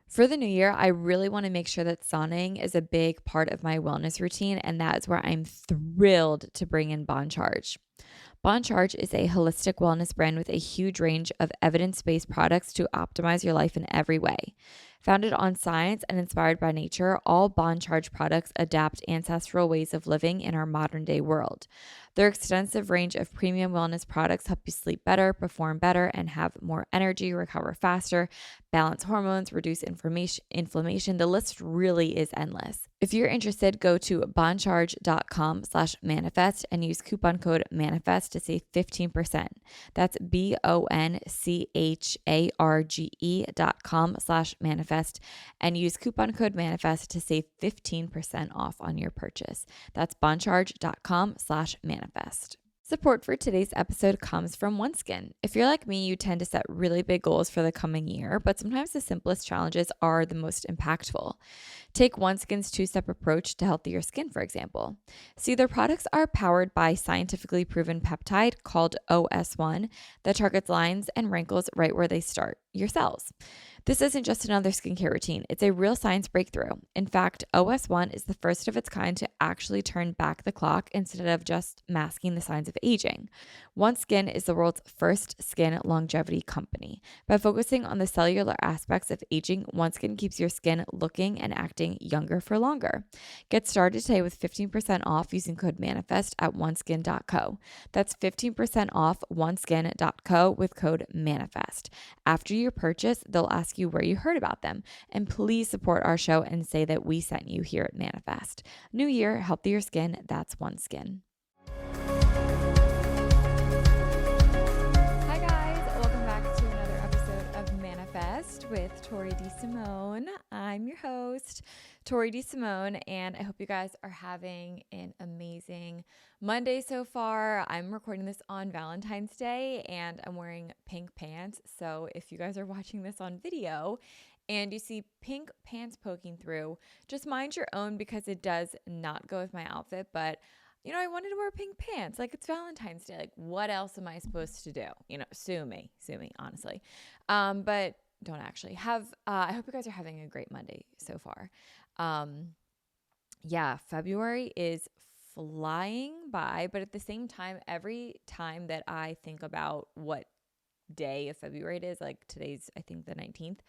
For the new year, I really want to make sure that sauning is a big part of my wellness routine, and that's where I'm thrilled to bring in Bon Charge. Bon Charge is a holistic wellness brand with a huge range of evidence based products to optimize your life in every way. Founded on science and inspired by nature, all Bon Charge products adapt ancestral ways of living in our modern day world. Their extensive range of premium wellness products help you sleep better, perform better, and have more energy, recover faster, balance hormones, reduce inflammation. The list really is endless. If you're interested, go to boncharge.com/manifest and use coupon code manifest to save 15%. That's BONCHARGE.com/manifest and use coupon code manifest to save 15% off on your purchase. That's boncharge.com/manifest. Support for today's episode comes from OneSkin. If you're like me, you tend to set really big goals for the coming year, but sometimes the simplest challenges are the most impactful. Take OneSkin's two-step approach to healthier skin, for example. See, their products are powered by scientifically proven peptide called OS1 that targets lines and wrinkles right where they start, your cells. This isn't just another skincare routine. It's a real science breakthrough. In fact, OS1 is the first of its kind to actually turn back the clock instead of just masking the signs of aging. OneSkin is the world's first skin longevity company. By focusing on the cellular aspects of aging, OneSkin keeps your skin looking and acting younger for longer. Get started today with 15% off using code MANIFEST at oneskin.co. That's 15% off oneskin.co with code MANIFEST. After your purchase, they'll ask you where you heard about them. And please support our show and say that we sent you here at Manifest. New year, healthier skin, that's OneSkin. Hi guys, welcome back to another episode of Manifest with Tori DeSimone. I'm your host, Tori DeSimone, and I hope you guys are having an amazing Monday so far. I'm recording this on Valentine's Day and I'm wearing pink pants. So if you guys are watching this on video and you see pink pants poking through, just mind your own because it does not go with my outfit. But I wanted to wear pink pants. Like, it's Valentine's Day. Like, what else am I supposed to do? Sue me, honestly. But don't actually have, I hope you guys are having a great Monday so far. February is flying by, but at the same time, every time that I think about what day of February it is, like today's, I think, the 19th,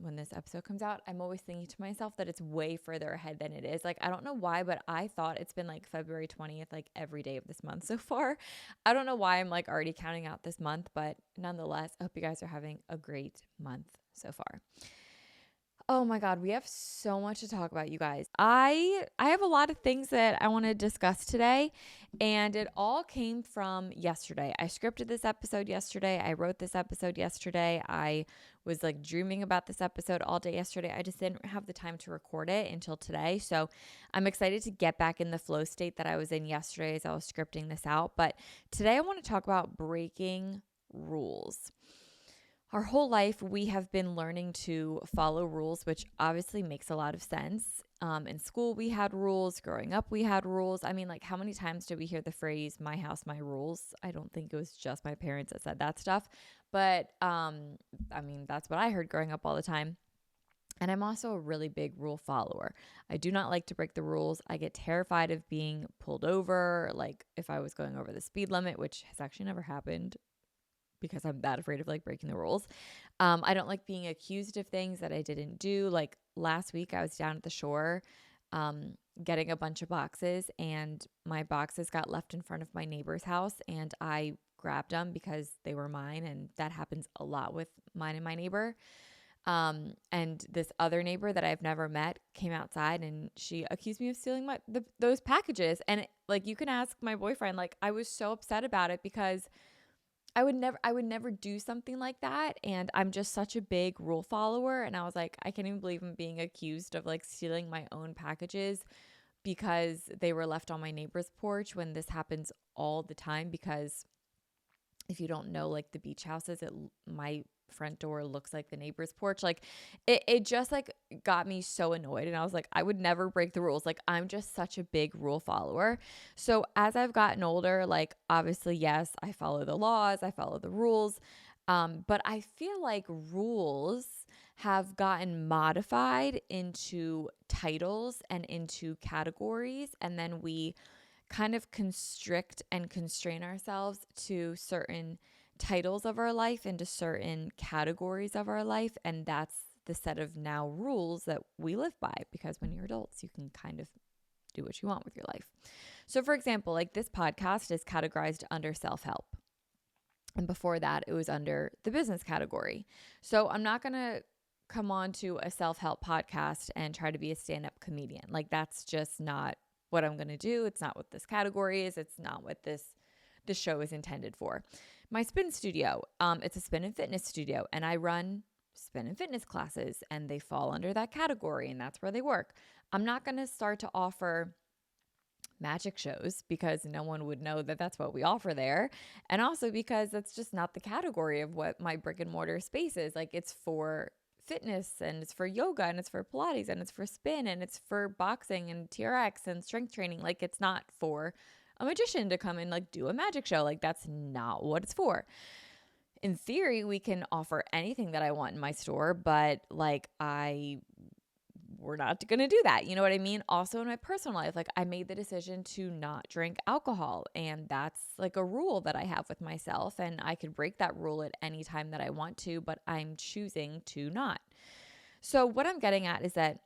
when this episode comes out, I'm always thinking to myself that it's way further ahead than it is. Like, I don't know why, but I thought it's been like February 20th, like every day of this month so far. I don't know why I'm like already counting out this month, but nonetheless, I hope you guys are having a great month so far. Oh my God, we have so much to talk about, you guys. I have a lot of things that I want to discuss today, and it all came from yesterday. I scripted this episode yesterday. I wrote this episode yesterday. I was like dreaming about this episode all day yesterday. I just didn't have the time to record it until today. So I'm excited to get back in the flow state that I was in yesterday as I was scripting this out. But today I want to talk about breaking rules. Our whole life, we have been learning to follow rules, which obviously makes a lot of sense. In school, we had rules. Growing up, we had rules. I mean, like, how many times did we hear the phrase, my house, my rules? I don't think it was just my parents that said that stuff. But, that's what I heard growing up all the time. And I'm also a really big rule follower. I do not like to break the rules. I get terrified of being pulled over, like if I was going over the speed limit, which has actually never happened, because I'm that afraid of like breaking the rules. I don't like being accused of things that I didn't do. Like last week I was down at the shore getting a bunch of boxes, and my boxes got left in front of my neighbor's house, and I grabbed them because they were mine, and that happens a lot with mine and my neighbor. And this other neighbor that I've never met came outside and she accused me of stealing those packages. And like, you can ask my boyfriend, like, I was so upset about it because I would never do something like that. And I'm just such a big rule follower. And I was like, I can't even believe I'm being accused of like stealing my own packages because they were left on my neighbor's porch, when this happens all the time. Because if you don't know, like the beach houses, my front door looks like the neighbor's porch. Like it just like got me so annoyed, and I was like, I would never break the rules. Like, I'm just such a big rule follower. So as I've gotten older, like obviously, yes, I follow the laws, I follow the rules, but I feel like rules have gotten modified into titles and into categories, and then we kind of constrict and constrain ourselves to certain titles of our life, into certain categories of our life, and that's the set of now rules that we live by, because when you're adults, you can kind of do what you want with your life. So for example, like this podcast is categorized under self-help. And before that, it was under the business category. So I'm not going to come on to a self-help podcast and try to be a stand-up comedian. Like that's just not what I'm going to do. It's not what this category is. It's not what this show is intended for. My spin studio, it's a spin and fitness studio, and I run spin and fitness classes, and they fall under that category, and that's where they work. I'm not going to start to offer magic shows because no one would know that that's what we offer there. And also because that's just not the category of what my brick and mortar space is. Like it's for fitness, and it's for yoga, and it's for Pilates, and it's for spin, and it's for boxing and TRX and strength training. Like it's not for a magician to come and like do a magic show. Like that's not what it's for. In theory, we can offer anything that I want in my store, but like we're not going to do that. You know what I mean? Also in my personal life, like I made the decision to not drink alcohol, and that's like a rule that I have with myself, and I could break that rule at any time that I want to, but I'm choosing to not. So what I'm getting at is that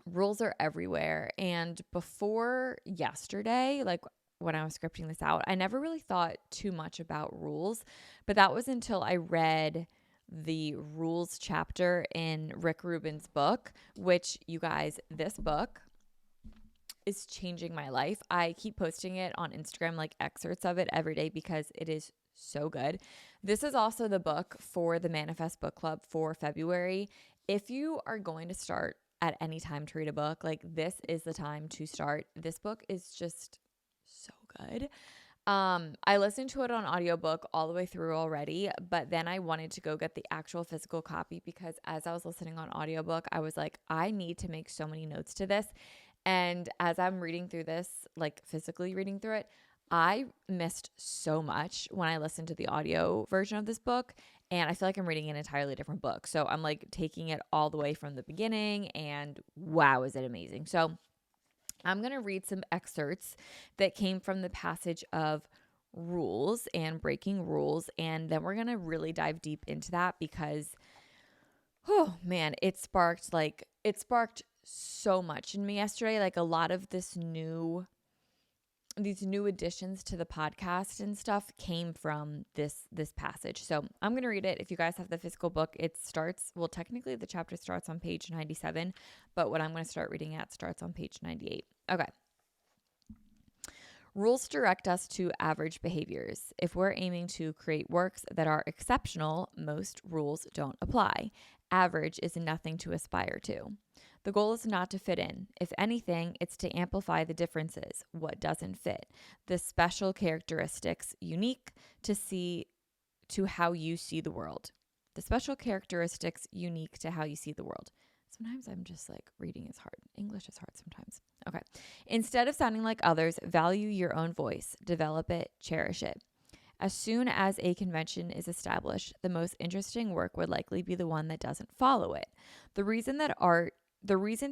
rules are everywhere. And before yesterday, like when I was scripting this out, I never really thought too much about rules, but that was until I read the rules chapter in Rick Rubin's book, which you guys, this book is changing my life. I keep posting it on Instagram, like excerpts of it every day, because it is so good. This is also the book for the Manifest Book Club for February. If you are going to start at any time to read a book, like this is the time to start. This book is just so good. I listened to it on audiobook all the way through already, but then I wanted to go get the actual physical copy, because as I was listening on audiobook, I was like, I need to make so many notes to this. And as I'm reading through this, like physically reading through it, I missed so much when I listened to the audio version of this book, and I feel like I'm reading an entirely different book. So I'm like taking it all the way from the beginning, and wow, is it amazing. So I'm going to read some excerpts that came from the passage of rules and breaking rules, and then we're going to really dive deep into that, because oh man, it sparked so much in me yesterday. Like a lot of these new additions to the podcast and stuff came from this passage. So I'm going to read it. If you guys have the physical book, it starts, well, technically the chapter starts on page 97, but what I'm going to start reading at starts on page 98. Okay. Rules direct us to average behaviors. If we're aiming to create works that are exceptional, most rules don't apply. Average is nothing to aspire to. The goal is not to fit in. If anything, it's to amplify the differences, what doesn't fit, the special characteristics unique to how you see the world. The special characteristics unique to how you see the world. Sometimes I'm just like, reading is hard. English is hard sometimes. Okay. Instead of sounding like others, value your own voice, develop it, cherish it. As soon as a convention is established, the most interesting work would likely be the one that doesn't follow it. The reason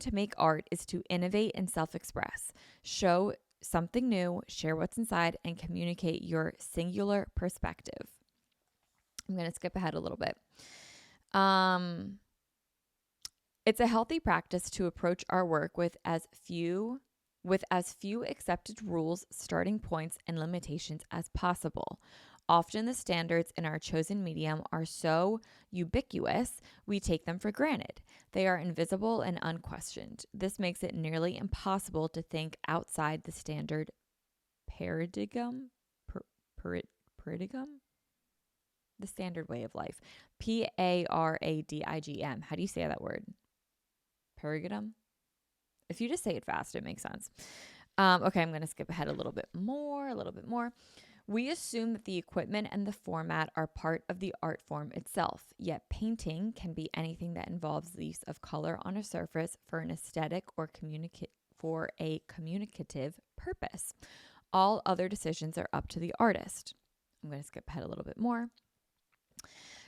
to make art is to innovate and self-express, show something new, share what's inside, and communicate your singular perspective. I'm going to skip ahead a little bit. It's a healthy practice to approach our work with as few accepted rules, starting points, and limitations as possible. Often the standards in our chosen medium are so ubiquitous, we take them for granted. They are invisible and unquestioned. This makes it nearly impossible to think outside the standard paradigm? Paradigm? The standard way of life. Paradigm. How do you say that word? Paradigm? If you just say it fast, it makes sense. Okay, I'm going to skip ahead a little bit more. We assume that the equipment and the format are part of the art form itself, yet painting can be anything that involves the use of color on a surface for an aesthetic or for a communicative purpose. All other decisions are up to the artist. I'm going to skip ahead a little bit more.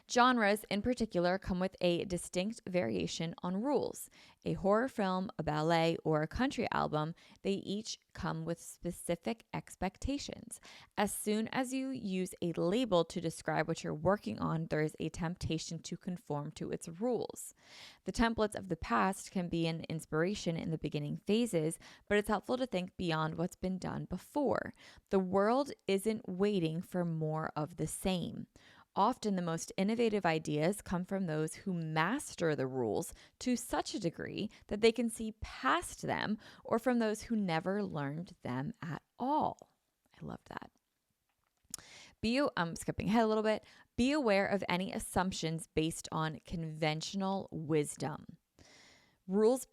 Genres, in particular, come with a distinct variation on rules. A horror film, a ballet, or a country album, they each come with specific expectations. As soon as you use a label to describe what you're working on, there is a temptation to conform to its rules. The templates of the past can be an inspiration in the beginning phases, but it's helpful to think beyond what's been done before. The world isn't waiting for more of the same. Often the most innovative ideas come from those who master the rules to such a degree that they can see past them, or from those who never learned them at all. I love that. I'm skipping ahead a little bit. Be aware of any assumptions based on conventional wisdom. Rules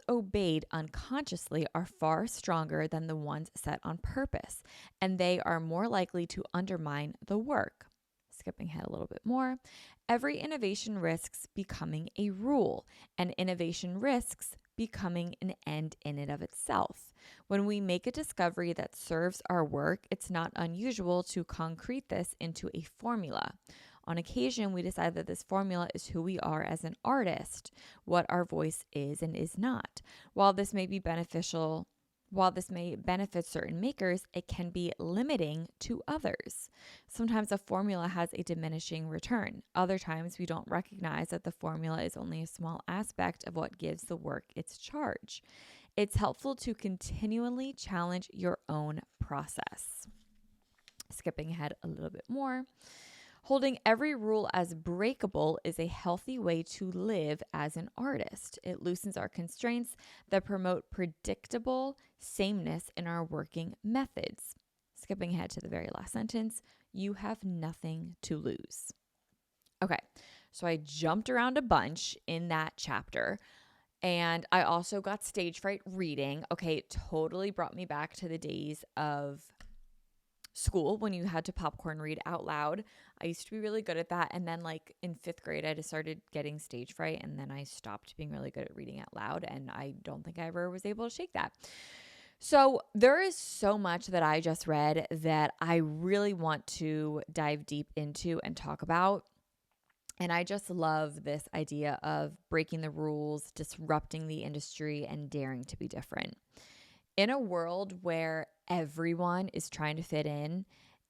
obeyed unconsciously are far stronger than the ones set on purpose, and they are more likely to undermine the work. Skipping ahead a little bit more. Every innovation risks becoming a rule, and innovation risks becoming an end in and of itself. When we make a discovery that serves our work, it's not unusual to concrete this into a formula. On occasion, we decide that this formula is who we are as an artist, what our voice is and is not. While this may benefit certain makers, it can be limiting to others. Sometimes a formula has a diminishing return. Other times, we don't recognize that the formula is only a small aspect of what gives the work its charge. It's helpful to continually challenge your own process. Skipping ahead a little bit more. Holding every rule as breakable is a healthy way to live as an artist. It loosens our constraints that promote predictable sameness in our working methods. Skipping ahead to the very last sentence, you have nothing to lose. Okay, so I jumped around a bunch in that chapter, and I also got stage fright reading. Okay, it totally brought me back to the days of school when you had to popcorn read out loud. I used to be really good at that. And then like in 5th grade, I just started getting stage fright, and then I stopped being really good at reading out loud. And I don't think I ever was able to shake that. So there is so much that I just read that I really want to dive deep into and talk about. And I just love this idea of breaking the rules, disrupting the industry, and daring to be different. In a world where everyone is trying to fit in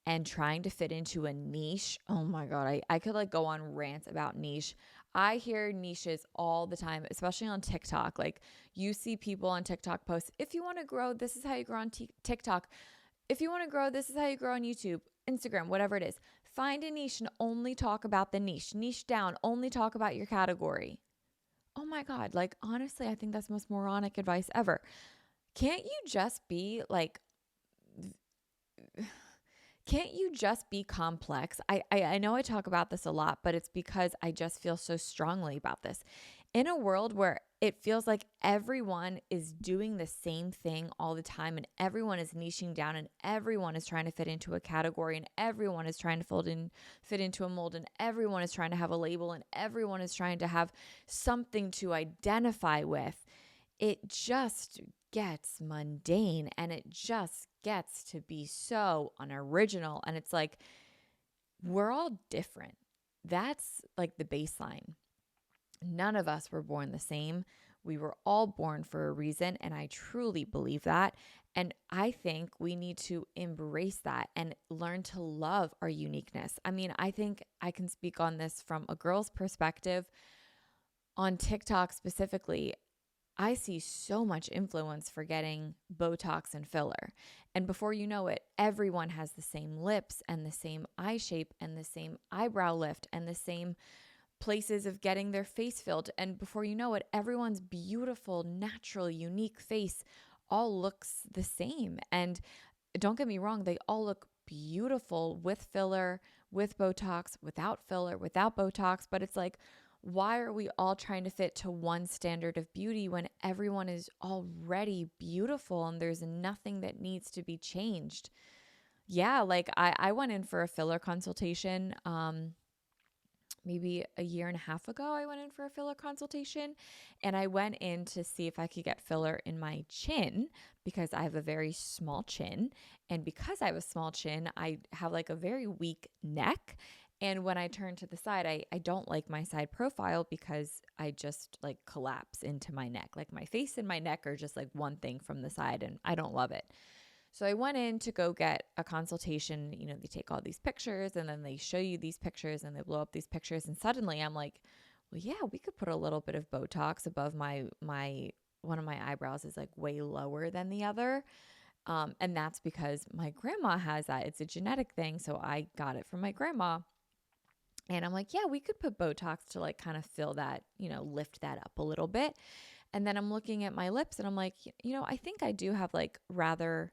and trying to fit into a niche, oh my God, I could like go on rants about niche. I hear niches all the time, especially on TikTok. Like you see people on TikTok post, if you want to grow, this is how you grow on TikTok. If you want to grow, this is how you grow on YouTube, Instagram, whatever it is. Find a niche and only talk about the niche. Niche down, only talk about your category. Oh my God, like honestly, I think that's the most moronic advice ever. Can't you just be complex? I know I talk about this a lot, but it's because I just feel so strongly about this. In a world where it feels like everyone is doing the same thing all the time, and everyone is niching down, and everyone is trying to fit into a category, and everyone is trying to fit into a mold, and everyone is trying to have a label, and everyone is trying to have something to identify with, it just gets mundane, and it just gets to be so unoriginal. And it's like, we're all different. That's like the baseline. None of us were born the same. We were all born for a reason, and I truly believe that. And I think we need to embrace that and learn to love our uniqueness. I mean, I think I can speak on this from a girl's perspective. On TikTok specifically, I see so much influence for getting Botox and filler. And before you know it, everyone has the same lips and the same eye shape and the same eyebrow lift and the same places of getting their face filled. And before you know it, everyone's beautiful, natural, unique face all looks the same. And don't get me wrong, they all look beautiful with filler, with Botox, without filler, without Botox. But it's like, why are we all trying to fit to one standard of beauty when everyone is already beautiful and there's nothing that needs to be changed? Yeah, like I went in for a filler consultation maybe a year and a half ago. I went in for a filler consultation, and I went in to see if I could get filler in my chin because I have a very small chin. And because I have a small chin, I have like a very weak neck. And when I turn to the side, I don't like my side profile because I just like collapse into my neck. Like my face and my neck are just like one thing from the side, and I don't love it. So I went in to go get a consultation. You know, they take all these pictures and then they show you these pictures and they blow up these pictures. And suddenly I'm like, well, yeah, we could put a little bit of Botox above my one of my eyebrows is like way lower than the other. And that's because my grandma has that. It's a genetic thing. So I got it from my grandma. And I'm like, yeah, we could put Botox to like kind of fill that, you know, lift that up a little bit. And then I'm looking at my lips and I'm like, you know, I think I do have like rather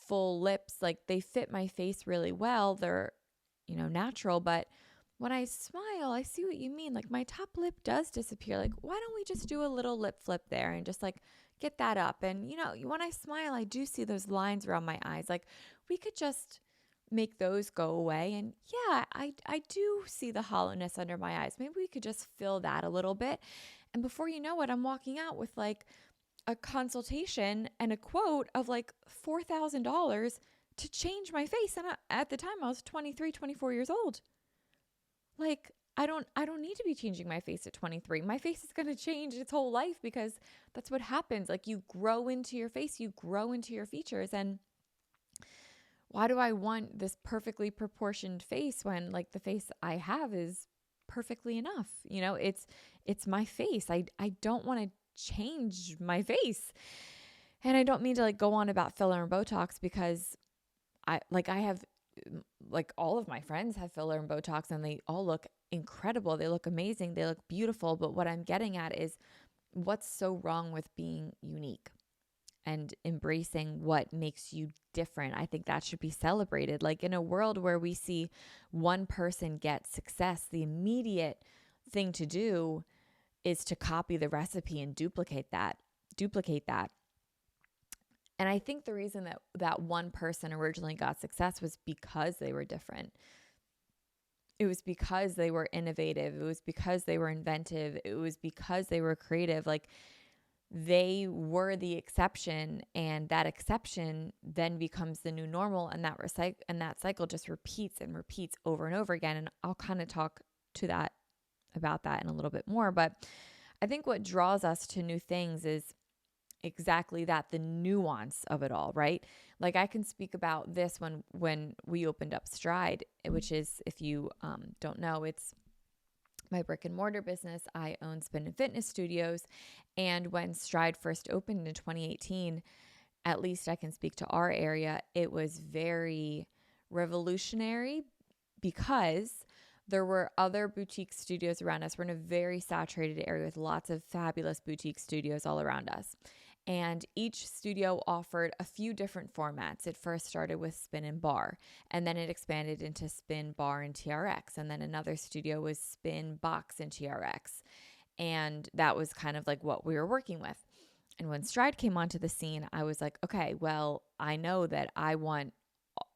full lips. Like they fit my face really well. They're, you know, natural. But when I smile, I see what you mean. Like my top lip does disappear. Like, why don't we just do a little lip flip there and just like get that up? And, you know, when I smile, I do see those lines around my eyes. Like we could just make those go away. And yeah, I do see the hollowness under my eyes. Maybe we could just fill that a little bit. And before you know it, I'm walking out with like a consultation and a quote of like $4,000 to change my face. And at the time I was 23, 24 years old. Like I don't need to be changing my face at 23. My face is going to change its whole life because that's what happens. Like you grow into your face, you grow into your features. And why do I want this perfectly proportioned face when like the face I have is perfectly enough? You know, it's my face. I don't want to change my face. And I don't mean to like go on about filler and Botox because I have like all of my friends have filler and Botox and they all look incredible. They look amazing. They look beautiful. But what I'm getting at is what's so wrong with being unique and embracing what makes you different. I think that should be celebrated. Like in a world where we see one person get success, the immediate thing to do is to copy the recipe and duplicate that. And I think the reason that one person originally got success was because they were different. It was because they were innovative. It was because they were inventive. It was because they were creative. Like they were the exception, and that exception then becomes the new normal, and that cycle just repeats and repeats over and over again. And I'll kind of talk about that in a little bit more. But I think what draws us to new things is exactly that, the nuance of it all, right? Like I can speak about this when we opened up Stride, which is, if you don't know, it's my brick and mortar business. I own spin and fitness studios. And when Stride first opened in 2018, at least I can speak to our area, it was very revolutionary because there were other boutique studios around us. We're in a very saturated area with lots of fabulous boutique studios all around us. And each studio offered a few different formats. It first started with spin and bar, and then it expanded into spin, bar, and TRX. And then another studio was spin, box, and TRX. And that was kind of like what we were working with. And when Stride came onto the scene, I was like, okay, well, I know that I want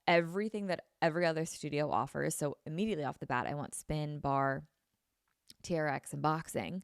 everything that every other studio offers. So immediately off the bat, I want spin, bar, TRX, and boxing.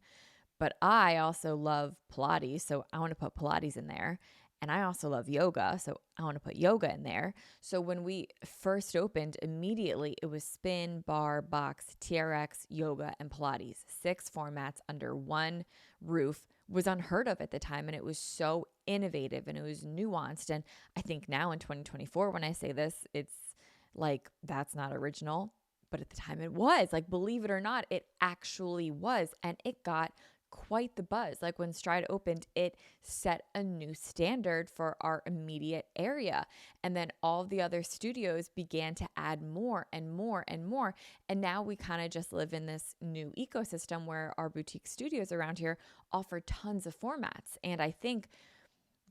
But I also love Pilates, so I want to put Pilates in there. And I also love yoga, so I want to put yoga in there. So when we first opened, immediately it was spin, bar, box, TRX, yoga, and Pilates. 6 formats under one roof was unheard of at the time. And it was so innovative and it was nuanced. And I think now in 2024, when I say this, it's like, that's not original. But at the time it was. Like, believe it or not, it actually was. And it got quite the buzz. Like when Stride opened, it set a new standard for our immediate area. And then all the other studios began to add more and more and more. And now we kind of just live in this new ecosystem where our boutique studios around here offer tons of formats. And I think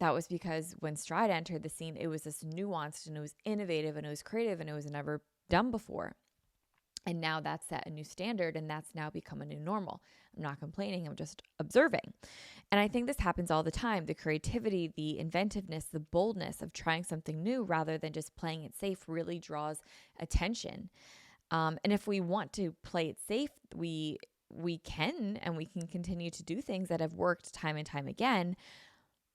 that was because when Stride entered the scene, it was this nuanced and it was innovative and it was creative and it was never done before. And now that's set a new standard and that's now become a new normal. I'm not complaining, I'm just observing. And I think this happens all the time. The creativity, the inventiveness, the boldness of trying something new rather than just playing it safe really draws attention. And if we want to play it safe, we can, and we can continue to do things that have worked time and time again.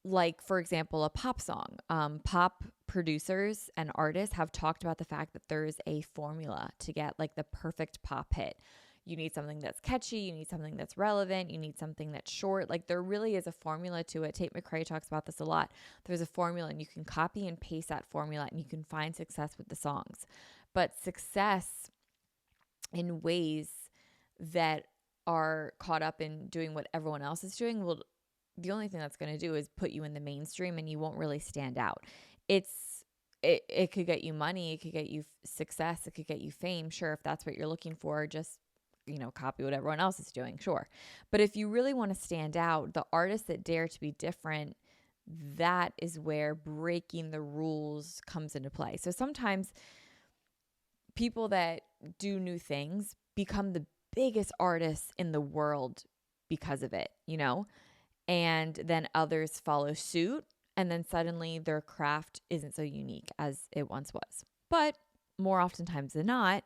Like, for example, a pop song. Pop producers and artists have talked about the fact that there is a formula to get like the perfect pop hit. You need something that's catchy. You need something that's relevant. You need something that's short. Like there really is a formula to it. Tate McRae talks about this a lot. There's a formula and you can copy and paste that formula and you can find success with the songs. But success in ways that are caught up in doing what everyone else is doing will, the only thing that's going to do is put you in the mainstream and you won't really stand out. It could get you money, it could get you success, it could get you fame. Sure, if that's what you're looking for, just copy what everyone else is doing. Sure. But if you really want to stand out, the artists that dare to be different, that is where breaking the rules comes into play. So sometimes people that do new things become the biggest artists in the world because of it, and then others follow suit. And then suddenly their craft isn't so unique as it once was. But more oftentimes than not,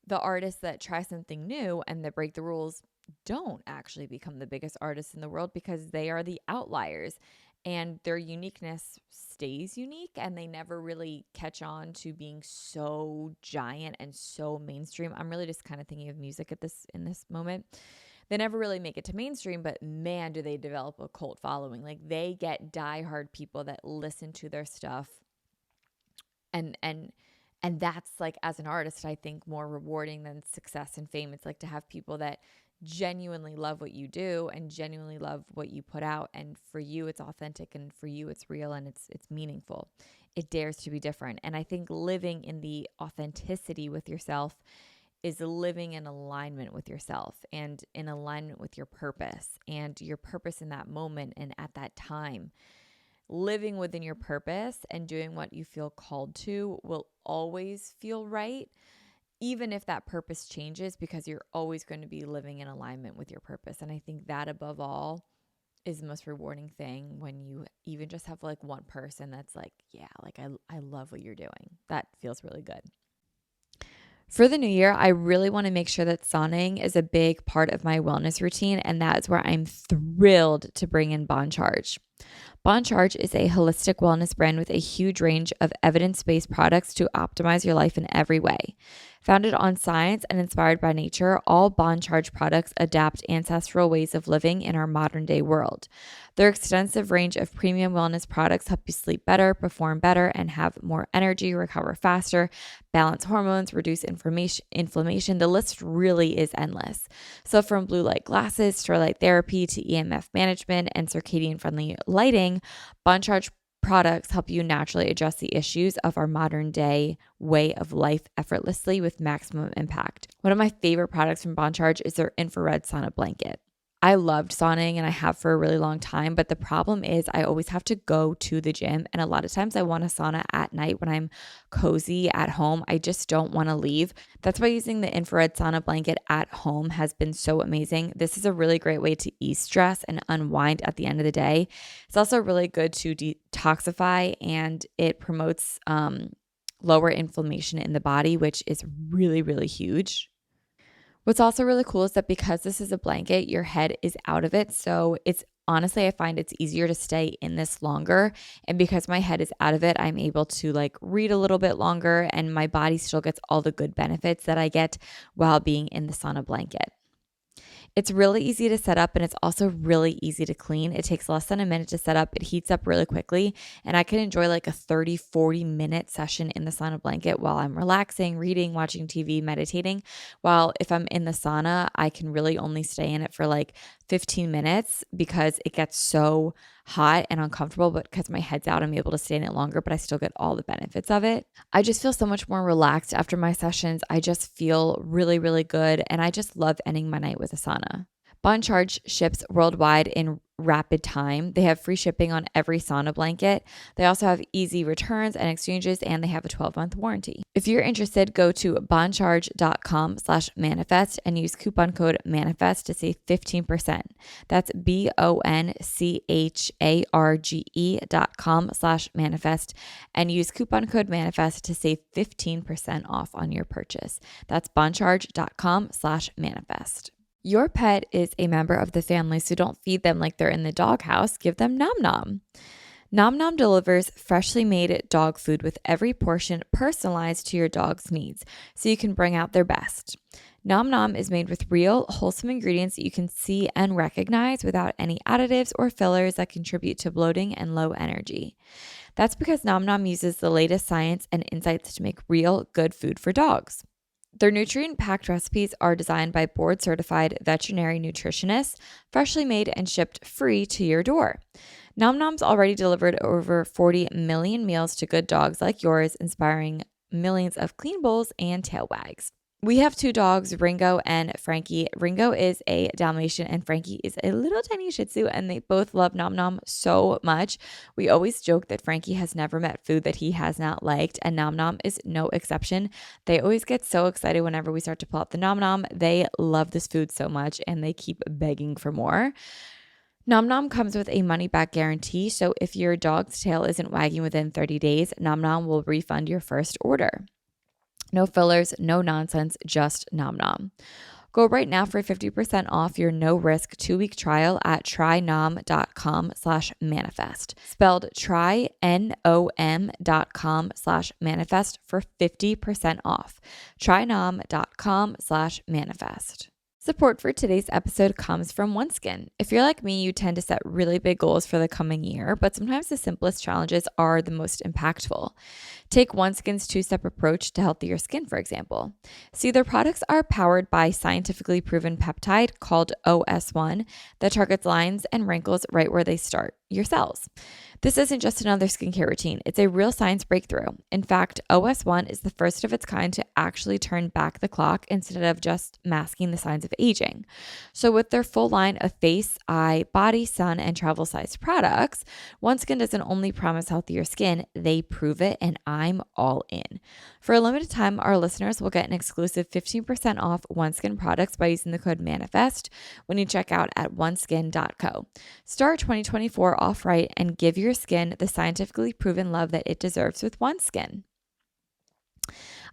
the artists that try something new and that break the rules don't actually become the biggest artists in the world because they are the outliers and their uniqueness stays unique and they never really catch on to being so giant and so mainstream. I'm really just kind of thinking of music in this moment. They never really make it to mainstream, but man, do they develop a cult following. Like they get diehard people that listen to their stuff. And that's like, as an artist, I think more rewarding than success and fame. It's like to have people that genuinely love what you do and genuinely love what you put out. And for you, it's authentic, and for you, it's real, and it's meaningful. It dares to be different. And I think living in the authenticity with yourself is living in alignment with yourself and in alignment with your purpose and your purpose in that moment and at that time. Living within your purpose and doing what you feel called to will always feel right, even if that purpose changes, because you're always going to be living in alignment with your purpose. And I think that above all is the most rewarding thing when you even just have like one person that's like, yeah, like I love what you're doing. That feels really good. For the new year, I really want to make sure that sauning is a big part of my wellness routine, and that is where I'm thrilled to bring in Bon Charge. Bon Charge is a holistic wellness brand with a huge range of evidence-based products to optimize your life in every way. Founded on science and inspired by nature, all Bon Charge products adapt ancestral ways of living in our modern-day world. Their extensive range of premium wellness products help you sleep better, perform better, and have more energy, recover faster, balance hormones, reduce inflammation. The list really is endless. So from blue light glasses, to light therapy, to EMF management and circadian-friendly lighting, Bon Charge products help you naturally address the issues of our modern day way of life effortlessly with maximum impact. One of my favorite products from Bon Charge is their infrared sauna blanket. I loved sauning and I have for a really long time, but the problem is I always have to go to the gym, and a lot of times I want a sauna at night when I'm cozy at home. I just don't want to leave. That's why using the infrared sauna blanket at home has been so amazing. This is a really great way to ease stress and unwind at the end of the day. It's also really good to detoxify, and it promotes lower inflammation in the body, which is really, really huge. What's also really cool is that because this is a blanket, your head is out of it. So it's honestly, I find it's easier to stay in this longer. And because my head is out of it, I'm able to like read a little bit longer, and my body still gets all the good benefits that I get while being in the sauna blanket. It's really easy to set up, and it's also really easy to clean. It takes less than a minute to set up. It heats up really quickly, and I can enjoy like a 30-40 minute session in the sauna blanket while I'm relaxing, reading, watching TV, meditating. While if I'm in the sauna, I can really only stay in it for like 15 minutes because it gets so hot and uncomfortable, but because my head's out, I'm able to stay in it longer, but I still get all the benefits of it. I just feel so much more relaxed after my sessions. I just feel really, really good, and I just love ending my night with a sauna. Bon Charge ships worldwide in rapid time. They have free shipping on every sauna blanket. They also have easy returns and exchanges, and they have a 12-month warranty. If you're interested, go to boncharge.com/manifest and use coupon code manifest to save 15%. That's BONCHARGE.com/manifest and use coupon code manifest to save 15% off on your purchase. That's boncharge.com/manifest. Your pet is a member of the family, so don't feed them like they're in the doghouse. Give them Nom Nom. Nom Nom delivers freshly made dog food with every portion personalized to your dog's needs, so you can bring out their best. Nom Nom is made with real, wholesome ingredients that you can see and recognize without any additives or fillers that contribute to bloating and low energy. That's because Nom Nom uses the latest science and insights to make real, good food for dogs. Their nutrient-packed recipes are designed by board-certified veterinary nutritionists, freshly made and shipped free to your door. Nom Nom's already delivered over 40 million meals to good dogs like yours, inspiring millions of clean bowls and tail wags. We have 2 dogs, Ringo and Frankie. Ringo is a Dalmatian and Frankie is a little tiny Shih Tzu, and they both love Nom Nom so much. We always joke that Frankie has never met food that he has not liked, and Nom Nom is no exception. They always get so excited whenever we start to pull out the Nom Nom. They love this food so much, and they keep begging for more. Nom Nom comes with a money-back guarantee, so if your dog's tail isn't wagging within 30 days, Nom Nom will refund your first order. No fillers, no nonsense, just Nom Nom. Go right now for 50% off your no-risk 2-week trial at trynom.com/manifest. Spelled trynom.com/manifest for 50% off. trynom.com/manifest. Support for today's episode comes from OneSkin. If you're like me, you tend to set really big goals for the coming year, but sometimes the simplest challenges are the most impactful. Take OneSkin's 2-step approach to healthier skin, for example. See, their products are powered by scientifically proven peptide called OS1 that targets lines and wrinkles right where they start, your cells. This isn't just another skincare routine. It's a real science breakthrough. In fact, OS1 is the first of its kind to actually turn back the clock instead of just masking the signs of aging. So with their full line of face, eye, body, sun, and travel-sized products, OneSkin doesn't only promise healthier skin, they prove it, and I'm all in. For a limited time, our listeners will get an exclusive 15% off OneSkin products by using the code MANIFEST when you check out at oneskin.co. Start 2024 off right and give your skin the scientifically proven love that it deserves with OneSkin.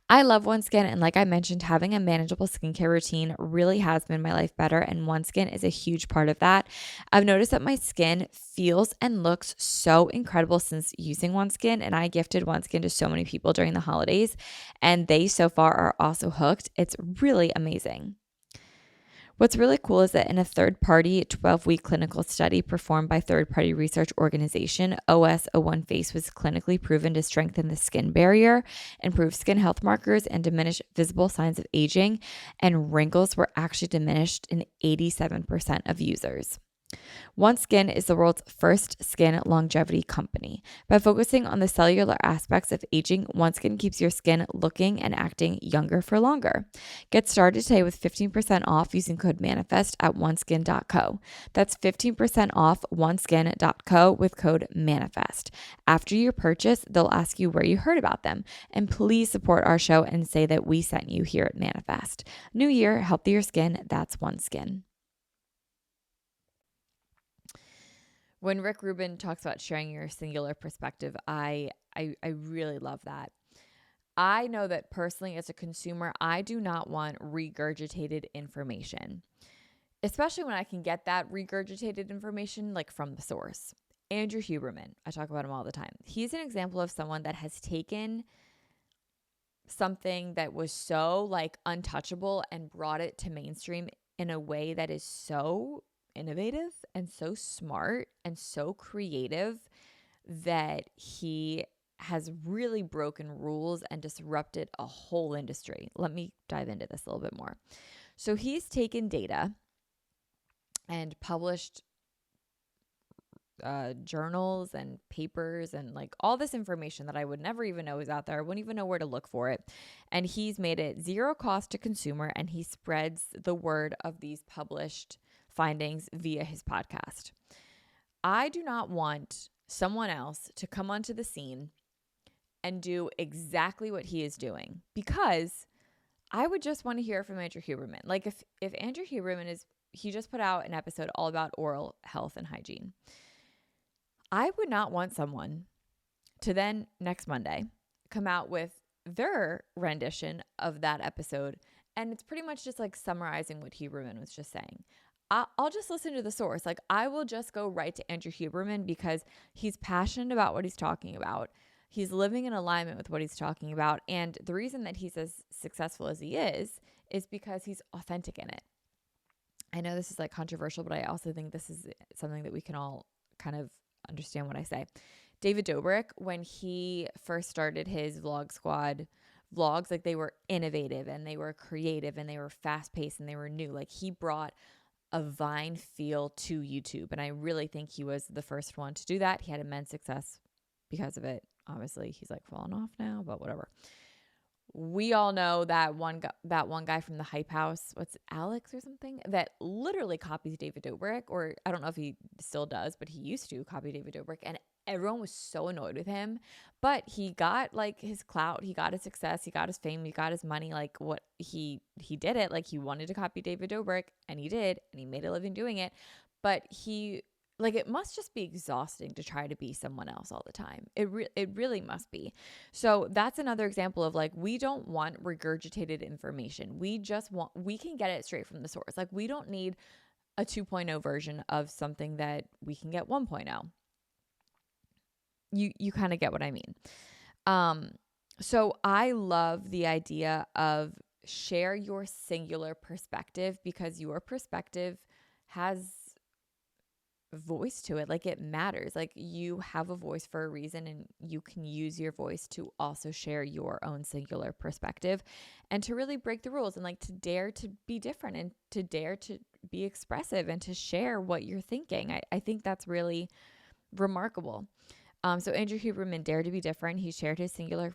I love OneSkin, and like I mentioned, having a manageable skincare routine really has made my life better, and OneSkin is a huge part of that. I've noticed that my skin feels and looks so incredible since using OneSkin, and I gifted OneSkin to so many people during the holidays, and they so far are also hooked. It's really amazing. What's really cool is that in a third-party 12-week clinical study performed by third-party research organization, OS01 Face was clinically proven to strengthen the skin barrier, improve skin health markers, and diminish visible signs of aging, and wrinkles were actually diminished in 87% of users. OneSkin is the world's first skin longevity company. By focusing on the cellular aspects of aging, OneSkin keeps your skin looking and acting younger for longer. Get started today with 15% off using code MANIFEST at oneskin.co. That's 15% off oneskin.co with code MANIFEST. After your purchase, they'll ask you where you heard about them. And please support our show and say that we sent you here at Manifest. New year, healthier skin, that's OneSkin. When Rick Rubin talks about sharing your singular perspective, I really love that. I know that personally as a consumer, I do not want regurgitated information, especially when I can get that regurgitated information like from the source. Andrew Huberman, I talk about him all the time. He's an example of someone that has taken something that was so like untouchable and brought it to mainstream in a way that is so innovative and so smart and so creative that he has really broken rules and disrupted a whole industry. Let me dive into this a little bit more. So he's taken data and published journals and papers and like all this information that I would never even know is out there. I wouldn't even know where to look for it. And he's made it zero cost to consumer, and he spreads the word of these published findings via his podcast. I do not want someone else to come onto the scene and do exactly what he is doing, because I would just want to hear from Andrew Huberman. Like if Andrew Huberman he just put out an episode all about oral health and hygiene. I would not want someone to then next Monday come out with their rendition of that episode, and it's pretty much just like summarizing what Huberman was just saying. I'll just listen to the source. Like I will just go right to Andrew Huberman because he's passionate about what he's talking about. He's living in alignment with what he's talking about. And the reason that he's as successful as he is because he's authentic in it. I know this is like controversial, but I also think this is something that we can all kind of understand what I say. David Dobrik, when he first started his Vlog Squad vlogs, like they were innovative and they were creative and they were fast paced and they were new. Like he brought a Vine feel to YouTube. And I really think he was the first one to do that. He had immense success because of it. Obviously, he's like fallen off now, but whatever. We all know that one guy from the Hype House, what's it, Alex or something, that literally copies David Dobrik, or I don't know if he still does, but he used to copy David Dobrik, and everyone was so annoyed with him. But he got like his clout, he got his success, he got his fame, he got his money. Like what he did it, like he wanted to copy David Dobrik, and he did, and he made a living doing it. But like it must just be exhausting to try to be someone else all the time. It really must be. So that's another example of like, we don't want regurgitated information. We can get it straight from the source. Like we don't need a 2.0 version of something that we can get 1.0. You kind of get what I mean. So I love the idea of share your singular perspective because your perspective has voice to it. Like it matters. Like you have a voice for a reason, and you can use your voice to also share your own singular perspective and to really break the rules and like to dare to be different and to dare to be expressive and to share what you're thinking. I think that's really remarkable. So Andrew Huberman dared to be different. He shared his singular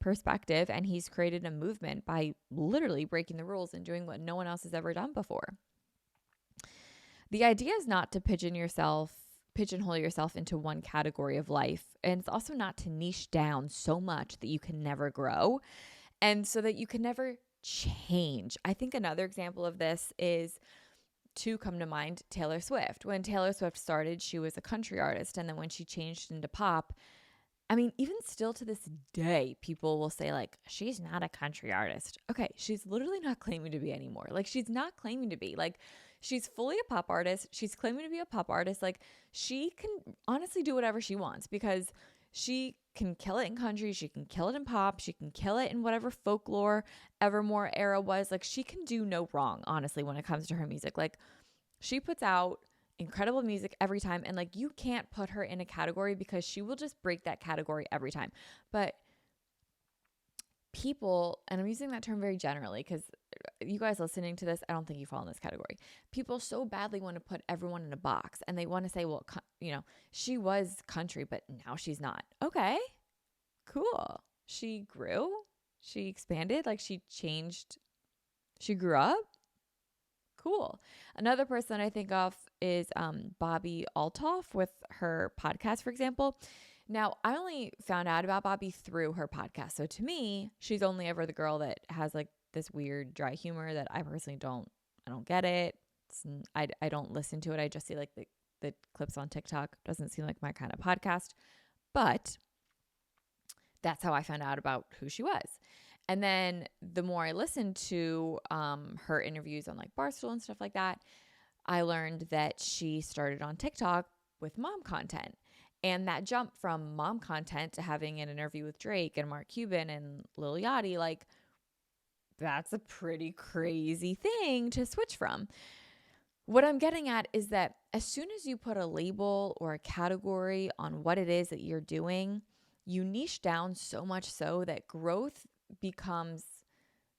perspective, and he's created a movement by literally breaking the rules and doing what no one else has ever done before. The idea is not to pigeonhole yourself into one category of life. And it's also not to niche down so much that you can never grow and so that you can never change. I think another example of this is, to come to mind, Taylor Swift. When Taylor Swift started, she was a country artist. And then when she changed into pop, I mean, even still to this day, people will say like, she's not a country artist. Okay, she's literally not claiming to be anymore. Like she's not claiming to be. Like she's fully a pop artist. She's claiming to be a pop artist. Like she can honestly do whatever she wants because she can kill it in country. She can kill it in pop. She can kill it in whatever folklore Evermore era was. Like she can do no wrong, honestly, when it comes to her music. Like she puts out incredible music every time. And like you can't put her in a category because she will just break that category every time. But people, and I'm using that term very generally because you guys listening to this, I don't think you fall in this category. People so badly want to put everyone in a box and they want to say, well, she was country, but now she's not. Okay, cool. She grew, she expanded, like she changed, she grew up. Cool. Another person I think of is Bobbi Althoff with her podcast, for example. Now, I only found out about Bobbi through her podcast. So to me, she's only ever the girl that has like this weird dry humor that I personally I don't get it. I don't listen to it. I just see like the clips on TikTok. Doesn't seem like my kind of podcast. But that's how I found out about who she was. And then the more I listened to her interviews on like Barstool and stuff like that, I learned that she started on TikTok with mom content. And that jump from mom content to having an interview with Drake and Mark Cuban and Lil Yachty, like that's a pretty crazy thing to switch from. What I'm getting at is that as soon as you put a label or a category on what it is that you're doing, you niche down so much so that growth becomes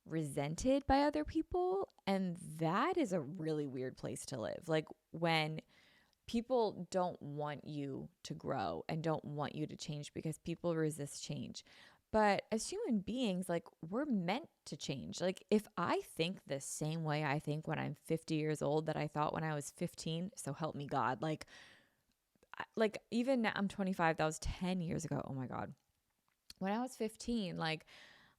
resented by other people. And that is a really weird place to live. Like when people don't want you to grow and don't want you to change because people resist change. But as human beings, like we're meant to change. Like if I think the same way I think when I'm 50 years old that I thought when I was 15, so help me God, like even now I'm 25, that was 10 years ago. Oh my God. When I was 15, like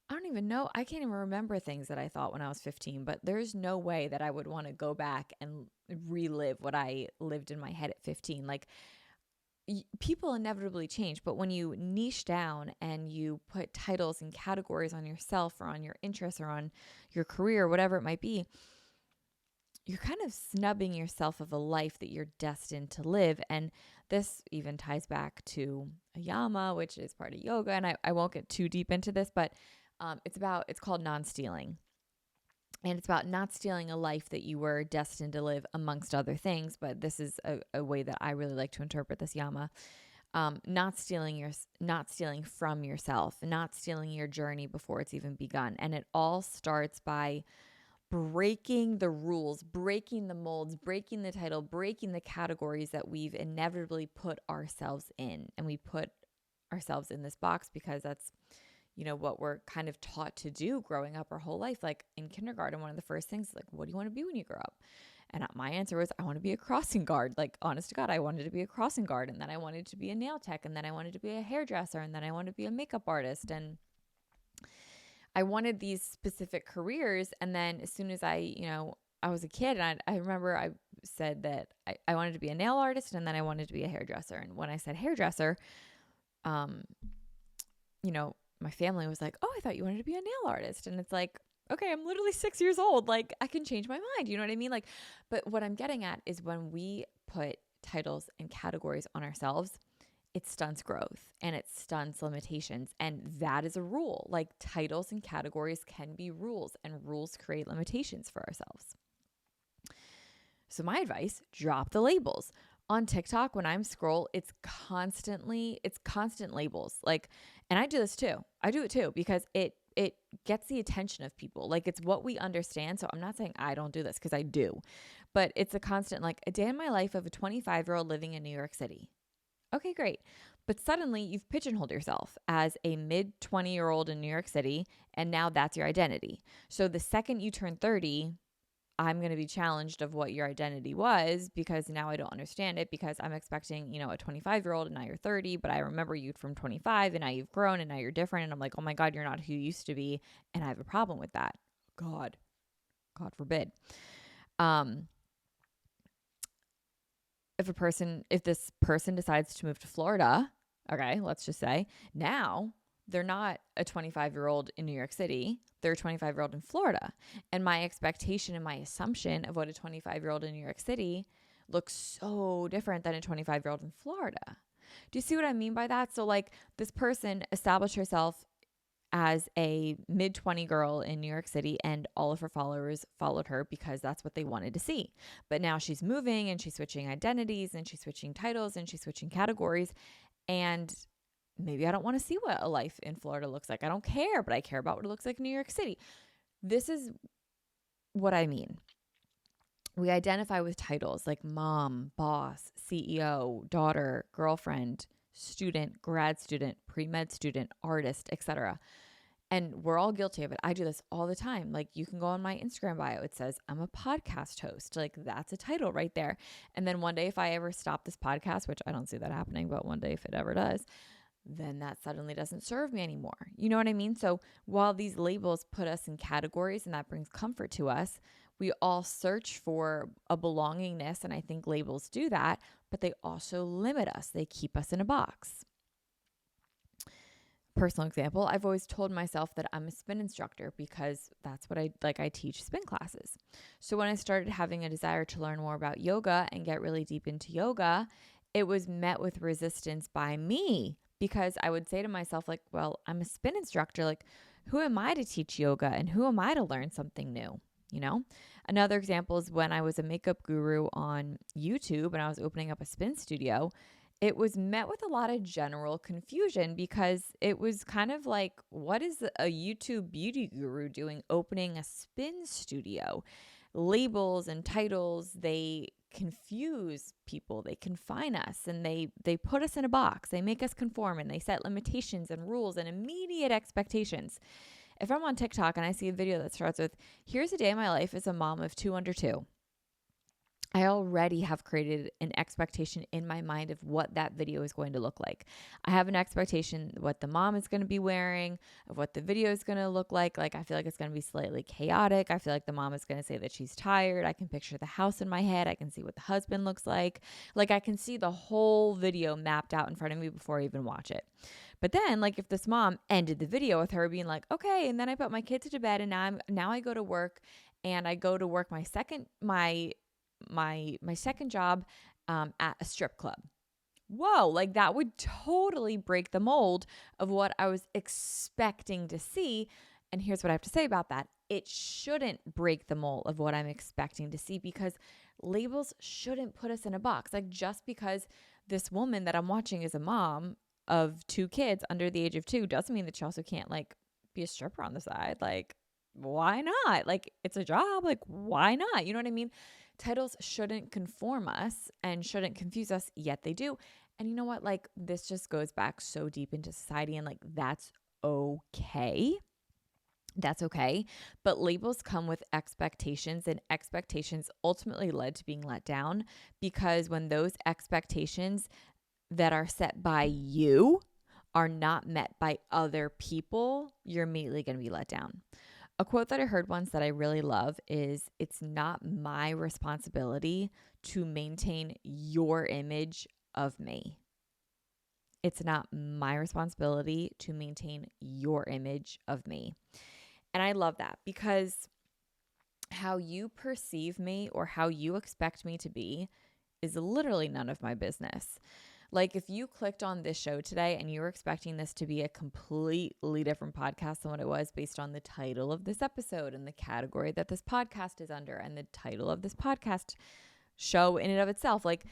I don't even know. I can't even remember things that I thought when I was 15, but there's no way that I would want to go back and relive what I lived in my head at 15. Like people inevitably change, but when you niche down and you put titles and categories on yourself or on your interests or on your career, whatever it might be, you're kind of snubbing yourself of a life that you're destined to live. And this even ties back to yama, which is part of yoga. And I won't get too deep into this, but it's called non-stealing. And it's about not stealing a life that you were destined to live, amongst other things. But this is a way that I really like to interpret this yama. Not stealing from yourself, not stealing your journey before it's even begun. And it all starts by breaking the rules, breaking the molds, breaking the title, breaking the categories that we've inevitably put ourselves in. And we put ourselves in this box because that's, what we're kind of taught to do growing up our whole life. Like in kindergarten, one of the first things is like, what do you want to be when you grow up? And my answer was, I want to be a crossing guard. Like, honest to God, I wanted to be a crossing guard. And then I wanted to be a nail tech. And then I wanted to be a hairdresser. And then I wanted to be a makeup artist. And I wanted these specific careers. And then as soon as I was a kid, and I remember I said that I wanted to be a nail artist, and then I wanted to be a hairdresser. And when I said hairdresser, my family was like, oh, I thought you wanted to be a nail artist. And it's like, okay, I'm literally 6 years old. Like, I can change my mind. You know what I mean? Like, but what I'm getting at is when we put titles and categories on ourselves, it stunts growth and it stunts limitations. And that is a rule. Like, titles and categories can be rules, and rules create limitations for ourselves. So my advice, drop the labels. On TikTok, when I'm scroll, it's constant labels. Like, and I do this too. I do it too because it gets the attention of people. Like, it's what we understand. So I'm not saying I don't do this, because I do, but it's a constant, like, a day in my life of a 25-year-old living in New York City. Okay, great. But suddenly you've pigeonholed yourself as a mid-20-year-old in New York City, and now that's your identity. So the second you turn 30, I'm going to be challenged of what your identity was, because now I don't understand it, because I'm expecting, a 25-year-old and now you're 30, but I remember you from 25 and now you've grown and now you're different. And I'm like, oh my God, you're not who you used to be. And I have a problem with that. God forbid. If this person decides to move to Florida, okay, let's just say now they're not a 25-year-old in New York City. They're a 25-year-old in Florida. And my expectation and my assumption of what a 25-year-old in New York City looks so different than a 25-year-old in Florida. Do you see what I mean by that? So, like, this person established herself as a mid-20 girl in New York City, and all of her followers followed her because that's what they wanted to see. But now she's moving and she's switching identities and she's switching titles and she's switching categories. And maybe I don't want to see what a life in Florida looks like. I don't care, but I care about what it looks like in New York City. This is what I mean. We identify with titles like mom, boss, CEO, daughter, girlfriend, student, grad student, pre-med student, artist, etc. And we're all guilty of it. I do this all the time. Like, you can go on my Instagram bio. It says, I'm a podcast host. Like, that's a title right there. And then one day, if I ever stop this podcast, which I don't see that happening, but one day if it ever does, then that suddenly doesn't serve me anymore. You know what I mean? So while these labels put us in categories and that brings comfort to us, we all search for a belongingness. And I think labels do that, but they also limit us. They keep us in a box. Personal example, I've always told myself that I'm a spin instructor because that's what I teach spin classes. So when I started having a desire to learn more about yoga and get really deep into yoga, it was met with resistance by me, because I would say to myself, like, well, I'm a spin instructor. Like, who am I to teach yoga and who am I to learn something new? Another example is when I was a makeup guru on YouTube and I was opening up a spin studio. It was met with a lot of general confusion, because it was kind of like, what is a YouTube beauty guru doing opening a spin studio? Labels and titles, they confuse people, they confine us, and they put us in a box. They make us conform, and they set limitations and rules and immediate expectations. If I'm on TikTok and I see a video that starts with, here's a day in my life as a mom of 2 under 2, I already have created an expectation in my mind of what that video is going to look like. I have an expectation what the mom is going to be wearing, of what the video is going to look like. Like, I feel like it's going to be slightly chaotic. I feel like the mom is going to say that she's tired. I can picture the house in my head. I can see what the husband looks like. Like, I can see the whole video mapped out in front of me before I even watch it. But then, like, if this mom ended the video with her being like, okay, and then I put my kids to bed, and now I go to work, and I go to work my second job at a strip club. Whoa, like that would totally break the mold of what I was expecting to see. And here's what I have to say about that. It shouldn't break the mold of what I'm expecting to see, because labels shouldn't put us in a box. Like, just because this woman that I'm watching is a mom of 2 kids under the age of 2 doesn't mean that she also can't like be a stripper on the side. Like, why not? Like, it's a job. Like, why not? You know what I mean? Titles shouldn't conform us and shouldn't confuse us, yet they do. And you know what? Like, this just goes back so deep into society, and like, that's okay. That's okay. But labels come with expectations, and expectations ultimately led to being let down, because when those expectations that are set by you are not met by other people, you're immediately going to be let down. A quote that I heard once that I really love is, "It's not my responsibility to maintain your image of me." It's not my responsibility to maintain your image of me. And I love that, because how you perceive me or how you expect me to be is literally none of my business. Like, if you clicked on this show today and you were expecting this to be a completely different podcast than what it was, based on the title of this episode and the category that this podcast is under and the title of this podcast show in and of itself, like,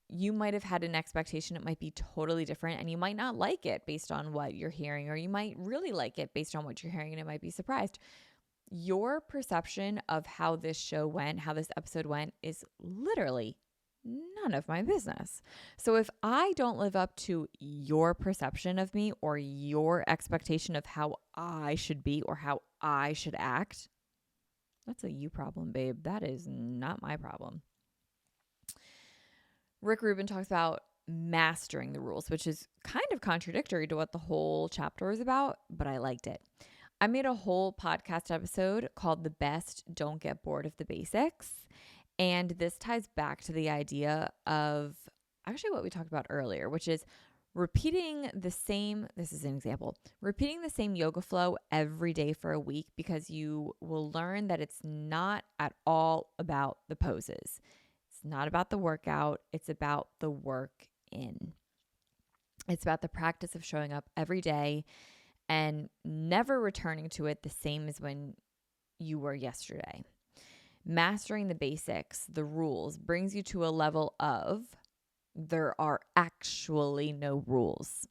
you might have had an expectation. It might be totally different, and you might not like it based on what you're hearing, or you might really like it based on what you're hearing, and it might be surprised. Your perception of how this show went, how this episode went, is literally none of my business. So if I don't live up to your perception of me or your expectation of how I should be or how I should act, that's a you problem, babe. That is not my problem. Rick Rubin talks about mastering the rules, which is kind of contradictory to what the whole chapter was about, but I liked it. I made a whole podcast episode called "The Best Don't Get Bored of the Basics." And this ties back to the idea of actually what we talked about earlier, which is repeating the same yoga flow every day for a week, because you will learn that it's not at all about the poses. It's not about the workout. It's about the work in. It's about the practice of showing up every day and never returning to it the same as when you were yesterday. Mastering the basics, the rules, brings you to a level of there are actually no rules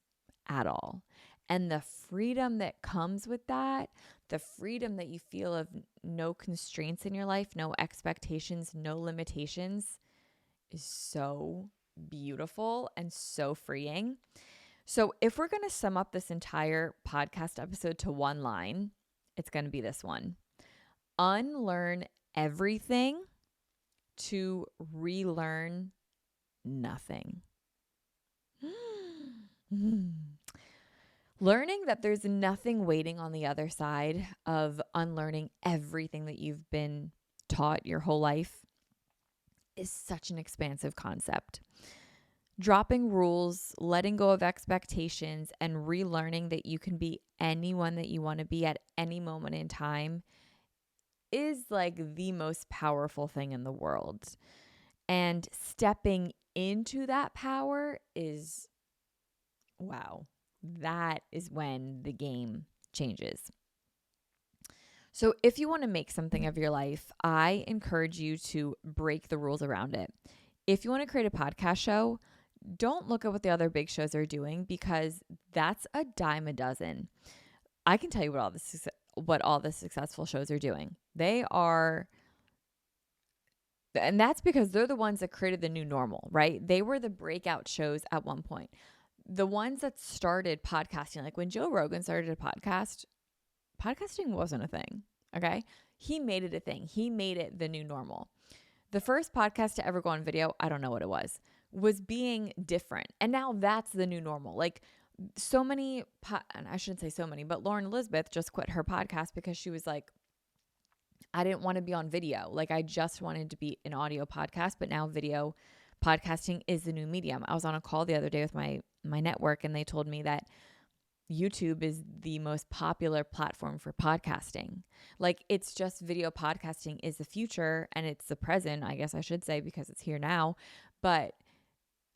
at all. And the freedom that comes with that, the freedom that you feel of no constraints in your life, no expectations, no limitations, is so beautiful and so freeing. So if we're going to sum up this entire podcast episode to one line, it's going to be this one: unlearn everything to relearn nothing. Learning that there's nothing waiting on the other side of unlearning everything that you've been taught your whole life is such an expansive concept. Dropping rules, letting go of expectations, and relearning that you can be anyone that you want to be at any moment in time is like the most powerful thing in the world. And stepping into that power is, wow, that is when the game changes. So if you want to make something of your life, I encourage you to break the rules around it. If you want to create a podcast show, don't look at what the other big shows are doing, because that's a dime a dozen. I can tell you what all the successful shows are doing. They are, and that's because they're the ones that created the new normal, right? They were the breakout shows at one point. The ones that started podcasting, like when Joe Rogan started a podcast, podcasting wasn't a thing, okay? He made it a thing. He made it the new normal. The first podcast to ever go on video, I don't know what it was being different. And now that's the new normal. Like, so many, and I shouldn't say so many, but Lauren Elizabeth just quit her podcast because she was like, I didn't want to be on video. Like, I just wanted to be an audio podcast, but now video podcasting is the new medium. I was on a call the other day with my network, and they told me that YouTube is the most popular platform for podcasting. Like, it's just video podcasting is the future and it's the present, I guess I should say, because it's here now. But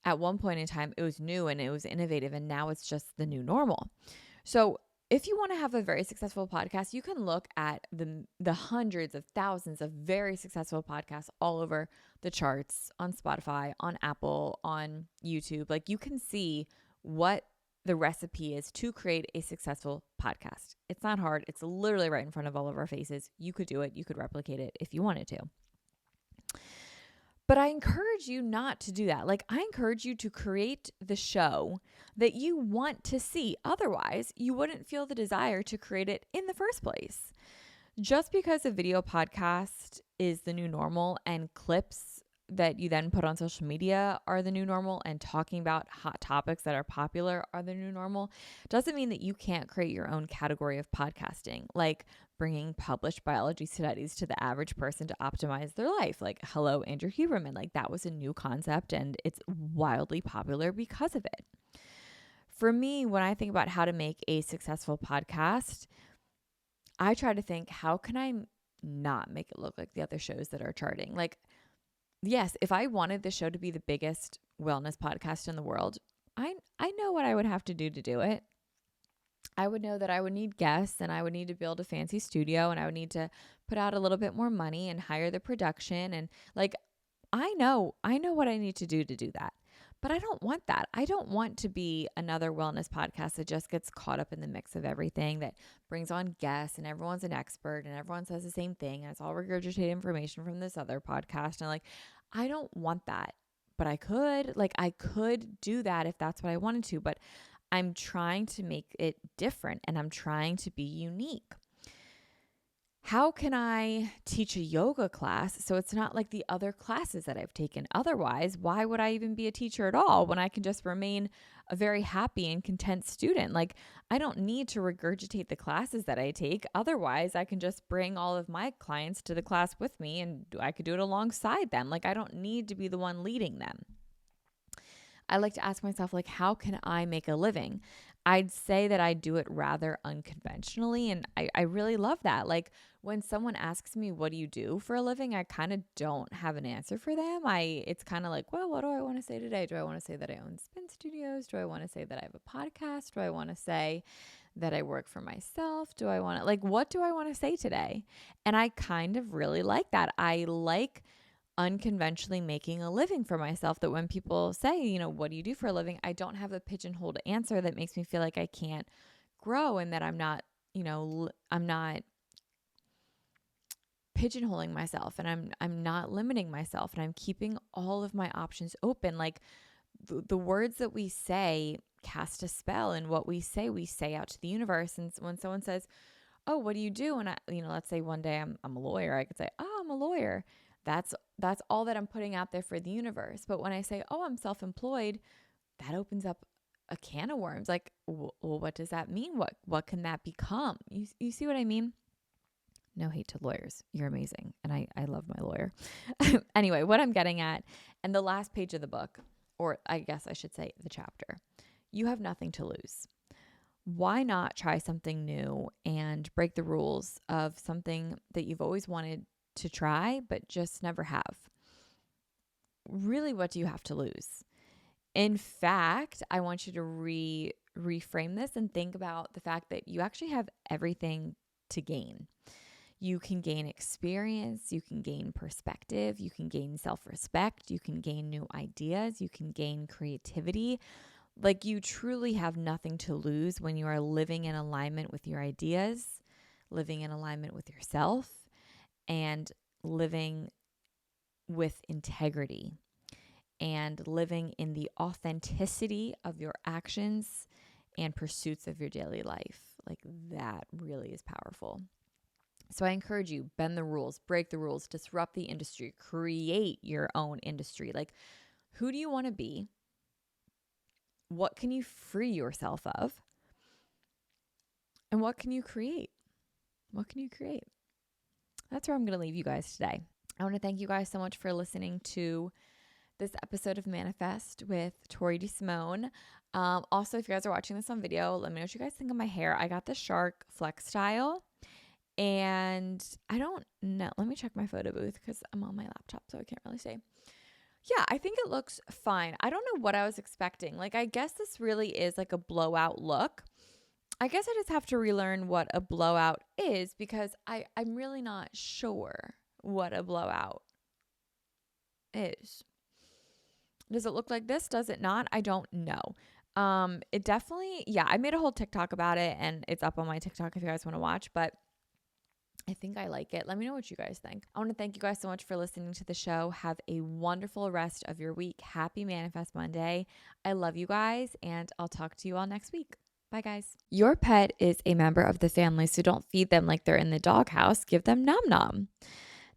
at one point in time, it was new and it was innovative, and now it's just the new normal. So if you want to have a very successful podcast, you can look at the hundreds of thousands of very successful podcasts all over the charts, on Spotify, on Apple, on YouTube. Like, you can see what the recipe is to create a successful podcast. It's not hard. It's literally right in front of all of our faces. You could do it. You could replicate it if you wanted to. But I encourage you not to do that. Like, I encourage you to create the show that you want to see. Otherwise, you wouldn't feel the desire to create it in the first place. Just because a video podcast is the new normal and clips that you then put on social media are the new normal, and talking about hot topics that are popular are the new normal, doesn't mean that you can't create your own category of podcasting, like bringing published biology studies to the average person to optimize their life. Like, hello, Andrew Huberman. Like, that was a new concept and it's wildly popular because of it. For me, when I think about how to make a successful podcast, I try to think, how can I not make it look like the other shows that are charting? Like, yes, if I wanted the show to be the biggest wellness podcast in the world, I know what I would have to do it. I would know that I would need guests, and I would need to build a fancy studio, and I would need to put out a little bit more money and hire the production. And like, I know what I need to do that. But I don't want that. I don't want to be another wellness podcast that just gets caught up in the mix of everything, that brings on guests and everyone's an expert and everyone says the same thing and it's all regurgitated information from this other podcast. And like, I don't want that, but I could do that if that's what I wanted to, but I'm trying to make it different and I'm trying to be unique. How can I teach a yoga class so it's not like the other classes that I've taken? Otherwise, why would I even be a teacher at all when I can just remain a very happy and content student? Like, I don't need to regurgitate the classes that I take. Otherwise, I can just bring all of my clients to the class with me and I could do it alongside them. Like, I don't need to be the one leading them. I like to ask myself, like, how can I make a living? I'd say that I do it rather unconventionally, and I really love that. Like, when someone asks me, what do you do for a living? I kind of don't have an answer for them. It's kind of like, well, what do I want to say today? Do I want to say that I own spin studios? Do I want to say that I have a podcast? Do I want to say that I work for myself? Do I want to, like, what do I want to say today? And I kind of really like that. I like unconventionally making a living for myself, that when people say, what do you do for a living? I don't have a pigeonholed answer that makes me feel like I can't grow and that I'm not pigeonholing myself and I'm not limiting myself and I'm keeping all of my options open. Like, the words that we say cast a spell, and what we say out to the universe. And when someone says, oh, what do you do? And let's say one day I'm a lawyer, I could say, oh, I'm a lawyer. That's all that I'm putting out there for the universe. But when I say, oh, I'm self-employed, that opens up a can of worms. Like, well, what does that mean? What can that become? You see what I mean? No hate to lawyers. You're amazing. And I love my lawyer. Anyway, what I'm getting at, and the last page of the book, or I guess I should say the chapter, you have nothing to lose. Why not try something new and break the rules of something that you've always wanted to try, but just never have? Really, what do you have to lose? In fact, I want you to reframe this and think about the fact that you actually have everything to gain. You can gain experience, you can gain perspective, you can gain self-respect, you can gain new ideas, you can gain creativity. Like, you truly have nothing to lose when you are living in alignment with your ideas, living in alignment with yourself, and living with integrity and living in the authenticity of your actions and pursuits of your daily life. Like, that really is powerful. So I encourage you, bend the rules, break the rules, disrupt the industry, create your own industry. Like, who do you want to be? What can you free yourself of? And what can you create? What can you create? That's where I'm going to leave you guys today. I want to thank you guys so much for listening to this episode of Manifest with Tori DeSimone. Also, if you guys are watching this on video, let me know what you guys think of my hair. I got the Shark Flex style, and I don't know. Let me check my photo booth because I'm on my laptop, so I can't really say. Yeah, I think it looks fine. I don't know what I was expecting. Like, I guess this really is like a blowout look. I guess I just have to relearn what a blowout is because I'm really not sure what a blowout is. Does it look like this? Does it not? I don't know. It definitely, yeah, I made a whole TikTok about it and it's up on my TikTok if you guys want to watch, but I think I like it. Let me know what you guys think. I want to thank you guys so much for listening to the show. Have a wonderful rest of your week. Happy Manifest Monday. I love you guys, and I'll talk to you all next week. Bye, guys. Your pet is a member of the family, so don't feed them like they're in the doghouse. Give them Nom Nom.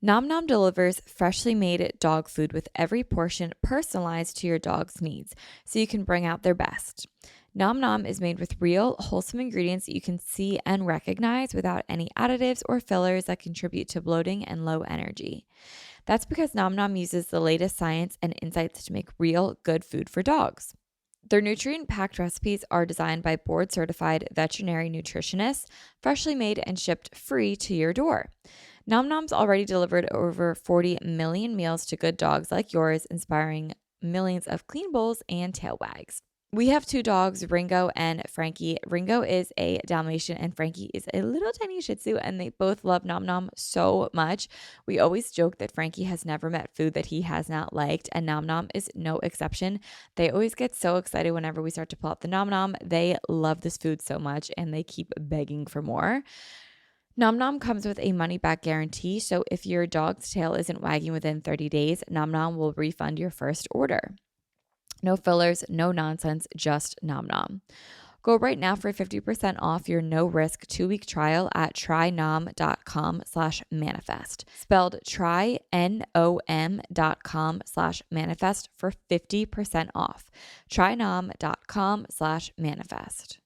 Nom Nom delivers freshly made dog food with every portion personalized to your dog's needs, so you can bring out their best. Nom Nom is made with real, wholesome ingredients that you can see and recognize without any additives or fillers that contribute to bloating and low energy. That's because Nom Nom uses the latest science and insights to make real, good food for dogs. Their nutrient-packed recipes are designed by board-certified veterinary nutritionists, freshly made and shipped free to your door. Nom Nom's already delivered over 40 million meals to good dogs like yours, inspiring millions of clean bowls and tail wags. We have 2 dogs, Ringo and Frankie. Ringo is a Dalmatian and Frankie is a little tiny Shih Tzu, and they both love Nom Nom so much. We always joke that Frankie has never met food that he has not liked, and Nom Nom is no exception. They always get so excited whenever we start to pull out the Nom Nom. They love this food so much, and they keep begging for more. Nom Nom comes with a money-back guarantee, so if your dog's tail isn't wagging within 30 days, Nom Nom will refund your first order. No fillers, no nonsense, just Nom Nom. Go right now for 50% off your no-risk 2-week trial at trynom.com/manifest. Spelled trynom.com/manifest for 50% off. trynom.com/manifest.